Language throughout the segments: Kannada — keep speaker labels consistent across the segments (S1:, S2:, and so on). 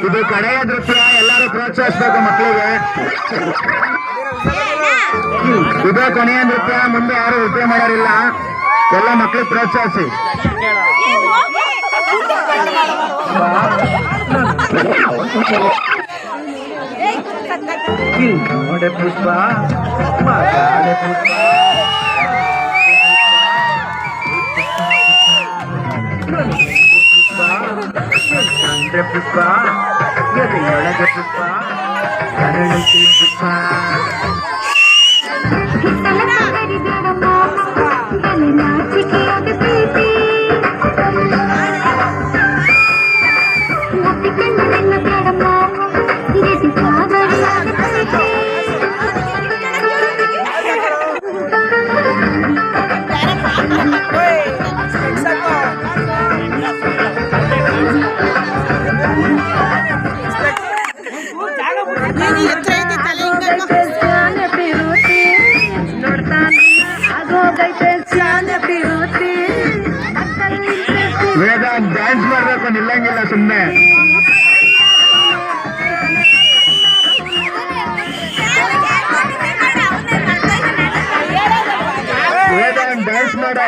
S1: ಇದು ಕಡೆಯ ನೃತ್ಯ, ಎಲ್ಲರೂ ಪ್ರೋತ್ಸಾಹಿಸಬೇಕು ಮಕ್ಕಳಿಗೆ. ಇದು ಕೊನೆಯ ನೃತ್ಯ, ಮುಂದೆ ಯಾರು ನೃತ್ಯ ಮಾಡೋರಿಲ್ಲ, ಎಲ್ಲ ಮಕ್ಕಳಿಗೆ ಪ್ರೋತ್ಸಾಹಿಸಿ. ಪುಷ್ಪ ಪುಷ್ಪ ಎದೆಯೊಳಗೆ ಪುಷ್ಪ ಕರಳತಿ ಪುಷ್ಪ ವೇದ ಡ್ಯಾನ್ಸ್ ಮಾಡ್ಬೇಕು, ನಿಲ್ಲಂಗಿಲ್ಲ ಸುಮ್ಮನೆ. ವೇದ ಡ್ಯಾನ್ಸ್ ಮಾಡ.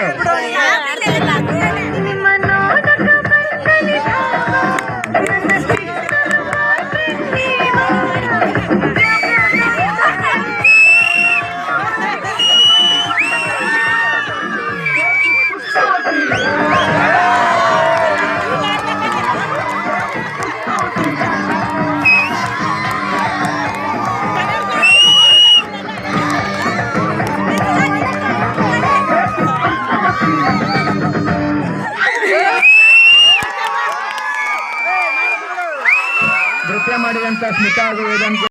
S1: ನೃತ್ಯ ಮಾಡಿದಂತ ಸ್ಮಿತಾ ಹಾಗೂ ವೇದಾಂತ